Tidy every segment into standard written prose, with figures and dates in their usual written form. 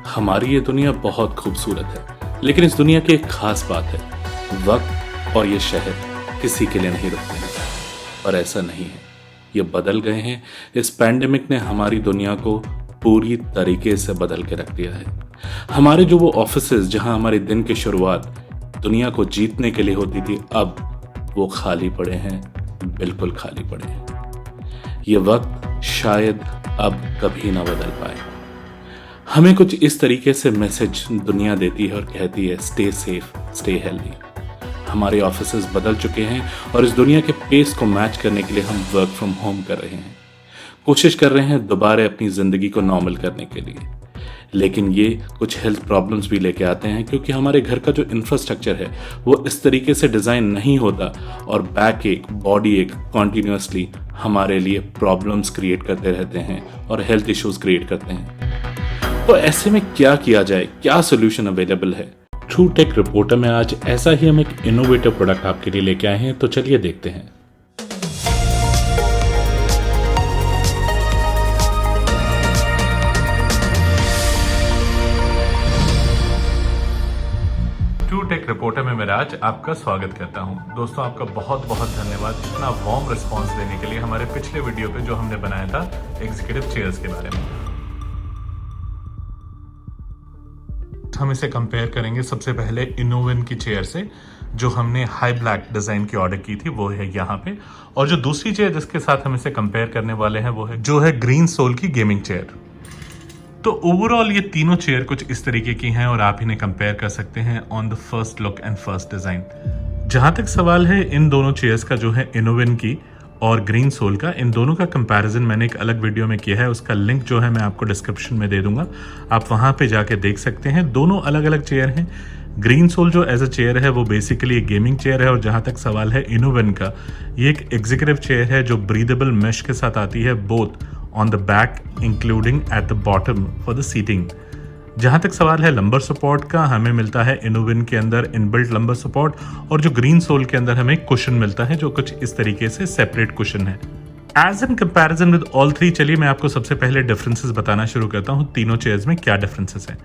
हमारी ये दुनिया बहुत खूबसूरत है, लेकिन इस दुनिया की एक खास बात है, वक्त और ये शहर किसी के लिए नहीं रुकते हैं। पर ऐसा नहीं है, ये बदल गए हैं। इस पैंडेमिक ने हमारी दुनिया को पूरी तरीके से बदल के रख दिया है। हमारे जो वो ऑफिसेज जहां हमारे दिन की शुरुआत दुनिया को जीतने के लिए होती थी, अब वो खाली पड़े हैं, बिल्कुल खाली पड़े हैं। ये वक्त शायद अब कभी ना बदल पाए। हमें कुछ इस तरीके से मैसेज दुनिया देती है और कहती है, स्टे सेफ, स्टे हेल्दी। हमारे ऑफिसेज बदल चुके हैं और इस दुनिया के पेस को मैच करने के लिए हम वर्क फ्रॉम होम कर रहे हैं, कोशिश कर रहे हैं दोबारा अपनी जिंदगी को नॉर्मल करने के लिए। लेकिन ये कुछ हेल्थ प्रॉब्लम्स भी लेके आते हैं, क्योंकि हमारे घर का जो इंफ्रास्ट्रक्चर है वो इस तरीके से डिज़ाइन नहीं होता और बैक एक, बॉडी एक कॉन्टिन्यूसली हमारे लिए प्रॉब्लम्स क्रिएट करते रहते हैं और हेल्थ इश्यूज क्रिएट करते हैं। तो ऐसे में क्या किया जाए, क्या सोल्यूशन अवेलेबल है? ट्रू टेक रिपोर्टर में आज ऐसा ही हम एक इनोवेटिव प्रोडक्ट आपके लिए लेके आए हैं, तो चलिए देखते हैं। ट्रू टेक रिपोर्टर में मैं राज आपका स्वागत करता हूं। दोस्तों, आपका बहुत बहुत धन्यवाद इतना वार्म रिस्पांस देने के लिए हमारे पिछले वीडियो पे जो हमने बनाया था एग्जीक्यूटिव चेयर्स के बारे में। हम इसे कंपेयर करेंगे सबसे पहले इनोविन की चेयर से, जो हमने हाई ब्लैक डिजाइन की ऑर्डर की थी, वो है यहाँ पे। और जो दूसरी चेयर जिसके साथ हम इसे कंपेयर करने वाले हैं वो है जो है ग्रीन सोल की गेमिंग चेयर। तो ओवरऑल ये तीनों चेयर कुछ इस तरीके की हैं और आप इन्हें कंपेयर कर सकते हैं on the first look and first design. जहां तक सवाल है इन दोनों चेयर्स का, जो है इनोविन की और ग्रीन सोल का, इन दोनों का कंपैरिजन मैंने एक अलग वीडियो में किया है। उसका लिंक जो है मैं आपको डिस्क्रिप्शन में दे दूंगा, आप वहां पे जाके देख सकते हैं। दोनों अलग अलग चेयर हैं। ग्रीन सोल जो एज अ चेयर है वो बेसिकली एक गेमिंग चेयर है, और जहां तक सवाल है इनोविन का, ये एक एग्जीक्यूटिव चेयर है जो ब्रीदेबल मेश के साथ आती है, both on the back including at the bottom for the seating. जहां तक सवाल है लंबर सपोर्ट का, हमें मिलता है इनोविन के अंदर इनबिल्ट लंबर सपोर्ट, और जो ग्रीन सोल के अंदर हमें कुशन मिलता है जो कुछ इस तरीके से सेपरेट कुशन है। As in comparison with all three, चलिए मैं आपको सबसे पहले डिफरेंसेस बताना शुरू करता हूं, तीनों चेयर्स में क्या डिफरेंसेस हैं।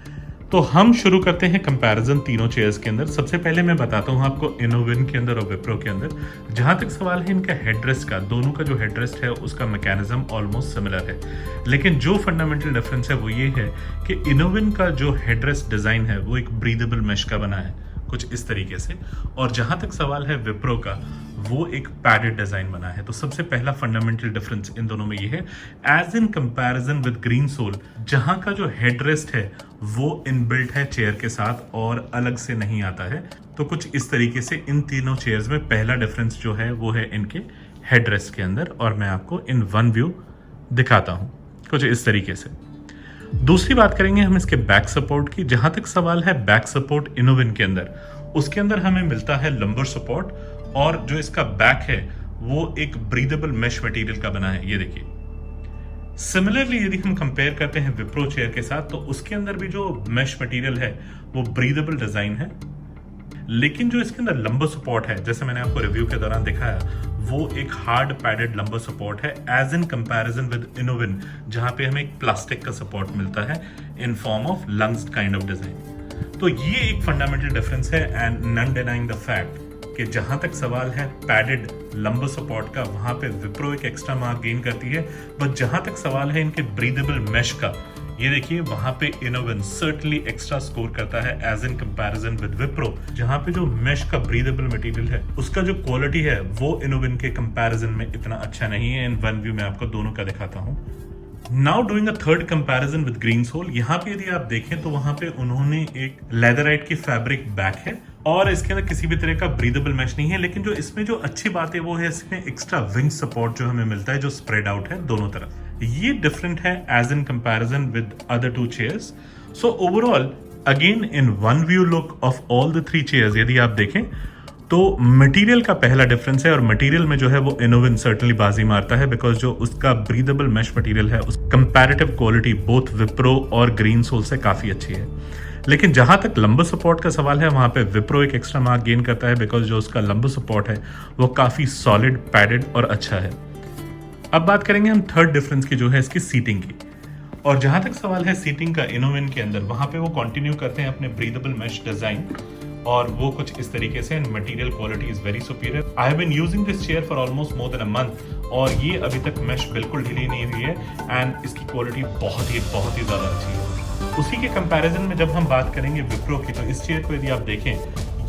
तो हम शुरू करते हैं कंपैरिजन तीनों चेयर्स के अंदर। सबसे पहले मैं बताता हूं आपको इनोविन के अंदर और विप्रो के अंदर। जहां तक सवाल है इनका हेडरेस्ट का, दोनों का जो हेडरेस्ट है उसका मैकेनिज्म ऑलमोस्ट सिमिलर है, लेकिन जो फंडामेंटल डिफरेंस है वो ये है कि इनोविन का जो हेडरेस्ट डिजाइन है वो एक ब्रीदेबल मेश का बना है, कुछ इस तरीके से, और जहां तक सवाल है विप्रो का, वो एक पैडेड डिजाइन बना है। तो सबसे पहला फंडामेंटल डिफरेंस इन दोनों में ये है। As in comparison with Green Soul, जहां का जो हेडरेस्ट है वो इनबिल्ट है चेयर के साथ और अलग से नहीं आता है। तो कुछ इस तरीके से इन तीनों चेयर्स में पहला डिफरेंस जो है वो है इनके हेडरेस्ट के अंदर, और मैं आपको इन वन व्यू दिखाता हूं कुछ इस तरीके से। दूसरी बात करेंगे हम इसके बैक सपोर्ट की। जहां तक सवाल है बैक सपोर्ट इनोविन के अंदर, उसके अंदर हमें मिलता है लंबर सपोर्ट, और जो इसका बैक है वो एक ब्रीदेबल मेश मटेरियल का बना है, ये देखिए। सिमिलरली यदि हम कंपेयर करते हैं विप्रो चेयर के साथ, तो उसके अंदर भी जो मेश मटेरियल है वो ब्रीदेबल डिजाइन है, लेकिन जो इसके अंदर लंबर सपोर्ट है, जैसे मैंने आपको रिव्यू के दौरान दिखाया, वो एक हार्ड पैडेड लंबर सपोर्ट है as in comparison with Innowin, जहां पे हमें एक प्लास्टिक का सपोर्ट मिलता है in form of lungs kind of design. तो ये एक फंडामेंटल डिफरेंस है, and none denying the fact कि जहां तक सवाल है पैडेड लंबर सपोर्ट का, वहां पे विप्रो एक एक्स्ट्रा मार्क गेन करती है। बट जहां तक सवाल है इनके ब्रीदेबल मेश का, ये देखिए वहां पे इनोविन सर्टनली एक्स्ट्रा स्कोर करता है as in comparison with Wipro, जहां पे जो मेश का ब्रीदेबल मटेरियल है उसका जो क्वालिटी है वो इनोविन के कंपैरिजन में इतना अच्छा नहीं है। इन वन व्यू में आपको दोनों का दिखाता हूं। Now doing a third comparison with Green Soul, यहाँ पे यदि आप देखें तो वहां पे उन्होंने एक लेदराइट की फैब्रिक बैक है, और इसके अंदर किसी भी तरह का ब्रीदेबल मैश नहीं है। लेकिन जो इसमें जो अच्छी बात है वो है इसमें एक्स्ट्रा विंग सपोर्ट जो हमें मिलता है, जो स्प्रेड आउट है दोनों तरफ। ये डिफरेंट है as in comparison with other two chairs. So overall again in one view look of all the three chairs, यदि आप देखें तो मटेरियल का पहला डिफरेंस है, और मटेरियल में जो है वो इनोविन सर्टनली बाजी मारता है, बिकॉज जो उसका ब्रीदेबल मेश मटेरियल है उस कंपैरेटिव क्वालिटी बोथ विप्रो और ग्रीन सोल से काफी अच्छी है। लेकिन जहां तक लंबर सपोर्ट का सवाल है, वहां पे विप्रो एक एक्स्ट्रा मार्क गेन करता है, बिकॉज जो उसका लंबर सपोर्ट है वो काफी सॉलिड, पैडेड और अच्छा है। अब बात करेंगे हम थर्ड डिफरेंस की, जो है इसकी सीटिंग की। और जहां तक सवाल है सीटिंग का इनोविन के अंदर, वहां पे वो कंटिन्यू करते हैं अपने ब्रीदेबल मेश डिजाइन, और वो कुछ इस तरीके से, and material quality is very superior. I have been using this chair for almost more than a month, और ये अभी तक मेश बिल्कुल ढीली नहीं हुई है, एंड इसकी क्वालिटी बहुत ही ज्यादा अच्छी है। उसी के कंपैरिजन में जब हम बात करेंगे विप्रो की, तो इस चेयर को यदि आप देखें,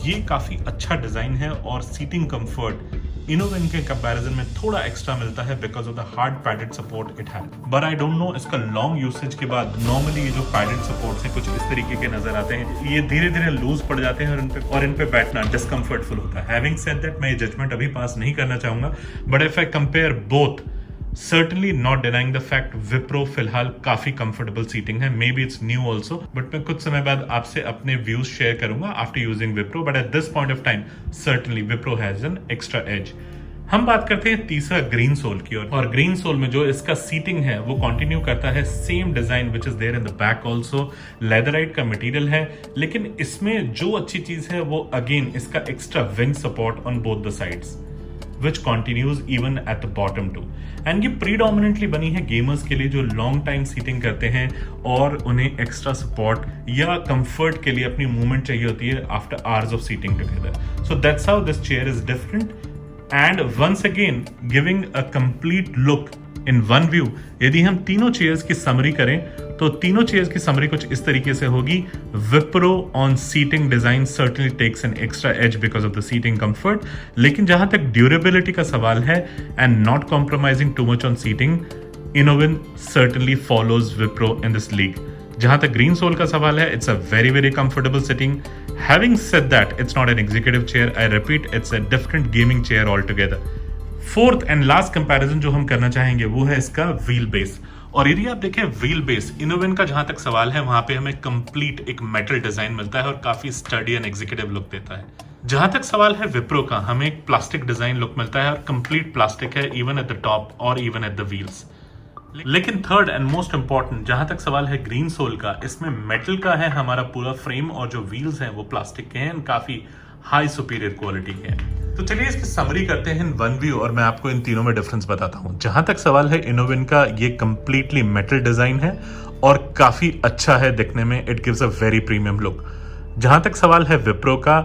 ये काफी अच्छा डिजाइन है, और सीटिंग कंफर्ट इनोविन के कंपैरिजन में थोड़ा एक्स्ट्रा मिलता है because of the hard padded support it has. But I don't know, इसका लॉन्ग यूसेज के बाद नॉर्मली ये जो पैडेड सपोर्ट्स हैं कुछ इस तरीके के नजर आते हैं, ये धीरे धीरे लूज पड़ जाते हैं, और इन पे बैठना डिस्कम्फर्टफुल होता है। हैविंग सेड दैट, मैं ये जजमेंट अभी पास नहीं करना चाहूंगा, but if I compare both, certainly not denying the fact Wipro फिलहाल काफी कंफर्टेबल सीटिंग है। Maybe it's new also, but मैं कुछ समय बाद आपसे अपने व्यूज शेयर करूंगा after using Wipro, but at this point of time certainly Wipro has an extra edge. हम बात करते हैं तीसरा ग्रीन सोल की, और ग्रीन सोल में जो इसका सीटिंग है वो कंटिन्यू करता है same design which is there in the back also. Leatherite का मटेरियल है, लेकिन इसमें जो अच्छी चीज है वो अगेन इसका extra wing support on both the sides, which continues even at the bottom too. And ये predominantly बनी है गेमर्स के लिए जो लॉन्ग टाइम सीटिंग करते हैं और उन्हें एक्स्ट्रा सपोर्ट या कंफर्ट के लिए अपनी मूवमेंट चाहिए होती है after hours of seating together. So that's how this chair is different, and once again giving a complete look in one view. यदि हम तीनों चेयर्स की समरी करें तो तीनों चेयर्स की समरी कुछ इस तरीके से होगी। Wipro on seating design certainly takes an extra edge because of the seating comfort, लेकिन जहां तक ड्यूरेबिलिटी का सवाल है and not compromising too much on seating, Innowin certainly follows Wipro in this league. जहां तक ग्रीन सोल का सवाल है, it's a very comfortable sitting. Having said that, it's not an executive chair. I repeat, it's a different gaming chair altogether. Fourth and last comparison जो हम करना चाहेंगे वो है इसका व्हील बेस। और यदि आप देखें व्हील बेस, इनोविन का जहां तक सवाल है वहां पे हमें कंप्लीट एक मेटल डिजाइन मिलता है और काफी स्टडी एंड एग्जीक्यूटिव लुक देता है। जहां तक सवाल है विप्रो का, हमें एक प्लास्टिक डिजाइन लुक मिलता है और कंप्लीट प्लास्टिक है इवन एट द टॉप और इवन एट द व्हील्स। लेकिन थर्ड एंड मोस्ट इंपॉर्टेंट जहां तक सवाल है ग्रीन सोल का, इसमें मेटल का है हमारा पूरा फ्रेम और जो व्हील्स हैं वो प्लास्टिक के हैं, काफी हाई सुपीरियर क्वालिटी के हैं। तो चलिए इसकी समरी करते हैं इन वन व्यू और मैं आपको इन तीनों में डिफरेंस बताता हूं। जहां तक सवाल है इनोविन का, ये कंप्लीटली मेटल डिजाइन है और काफी अच्छा है दिखने में, it gives a very premium look. जहां तक सवाल है विप्रो का,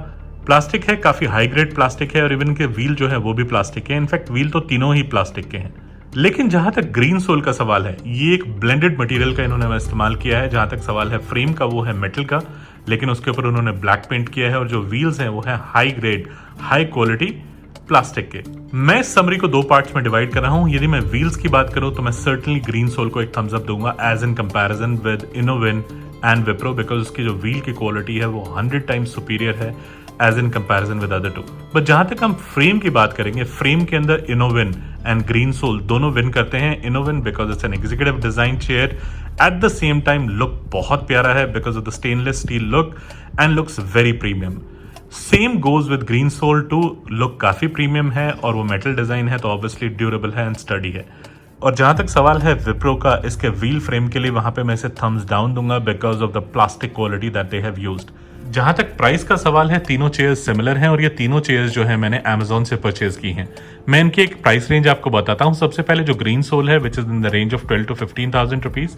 प्लास्टिक है, काफी हाई ग्रेड प्लास्टिक है और इवन के व्हील जो है वो भी प्लास्टिक है, इनफैक्ट व्हील तो तीनों ही प्लास्टिक के हैं। लेकिन जहां तक ग्रीन सोल का सवाल है, ये एक ब्लेंडेड मटेरियल का इन्होंने इस्तेमाल किया है। जहां तक सवाल है फ्रेम का, वो है मेटल का, लेकिन उसके ऊपर उन्होंने ब्लैक पेंट किया है और जो व्हील्स हैं वो है high grade high quality plastic के। मैं इस समरी को दो पार्ट्स में डिवाइड कर रहा हूं। यदि मैं व्हील्स की बात करूं तो मैं सर्टेनली ग्रीन सोल को एक थम्स अप दूंगा as in comparison with Innowin and Wipro, because उसकी जो व्हील की क्वालिटी है वो 100 टाइम्स सुपीरियर है as in comparison with other two. But जहां तक हम फ्रेम की बात करेंगे, फ्रेम के अंदर इनोविन एंड ग्रीन सोल दोनों विन करते हैं। Innowin because it's an executive design chair, at the same time look बहुत प्यारा है because of the stainless steel look and looks very premium. Same goes with Green Soul too, look काफी premium है और वो metal design है तो obviously durable है एंड स्टडी है। और जहां तक सवाल है विप्रो का, इसके व्हील फ्रेम के लिए वहां पे मैं इसे थम्स डाउन दूंगा because of the plastic quality that they have used. जहां तक प्राइस का सवाल है, तीनों चेयर्स सिमिलर हैं और ये तीनों चेयर्स जो है मैंने Amazon से परचेज की हैं। मैं इनकी एक प्राइस रेंज आपको बताता हूं। सबसे पहले जो ग्रीन सोल है which is in the range of 12 to 15,000 rupees.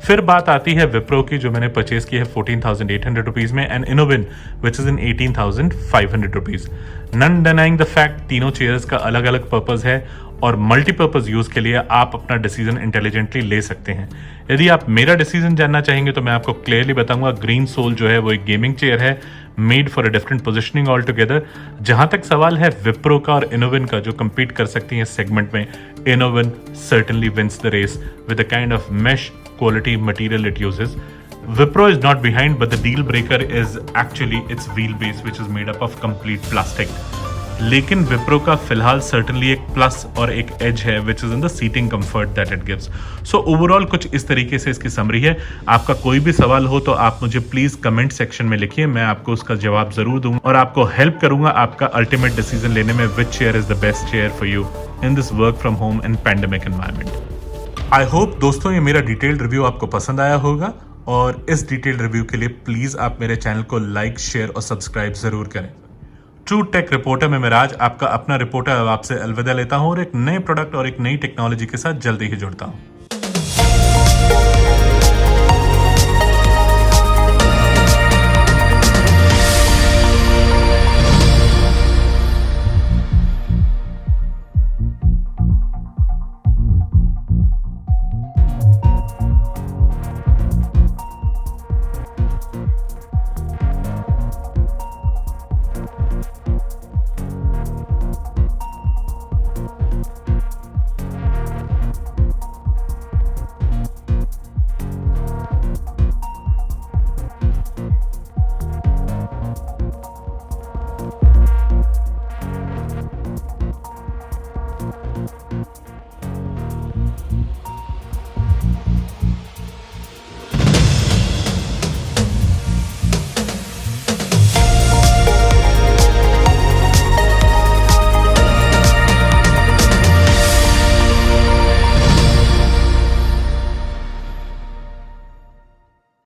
फिर बात आती है विप्रो की जो मैंने परचेज की है 14,800 रुपीज में, and Innowin which is in 18,500 rupees. None denying the fact तीनों चेयर्स का अलग अलग पर्पज है और मल्टीपर्पज यूज के लिए आप अपना डिसीजन इंटेलिजेंटली ले सकते हैं। यदि आप मेरा डिसीजन जानना चाहेंगे तो मैं आपको क्लियरली बताऊंगा, ग्रीन सोल जो है वो एक गेमिंग चेयर है made for a different positioning all together. जहां तक सवाल है विप्रो का और इनोविन का जो compete कर सकती है इस सेगमेंट में, इनोविन certainly wins the race with the kind of mesh quality material it uses. Wipro is not behind, but the deal breaker is actually its wheelbase, which is made up of complete plastic. लेकिन विप्रो का फिलहाल certainly एक plus और एक edge है which is in the seating comfort that it gives. So overall कुछ इस तरीके से इसकी समरी है। आपका कोई भी सवाल हो तो आप मुझे प्लीज कमेंट सेक्शन में लिखिए, मैं आपको उसका जवाब जरूर दूंगा और आपको हेल्प करूंगा आपका अल्टीमेट डिसीजन लेने में which chair is the best chair for you in this work from home in pandemic environment. I hope दोस्तों ये मेरा डिटेल्ड रिव्यू आपको पसंद आया होगा और इस डिटेल्ड रिव्यू के लिए प्लीज आप मेरे चैनल को लाइक, शेयर और सब्सक्राइब जरूर करें। ट्रू टेक रिपोर्टर में मैं राज, आपका अपना रिपोर्टर, आपसे अलविदा लेता हूं और एक नए प्रोडक्ट और एक नई टेक्नोलॉजी के साथ जल्दी ही जुड़ता हूं।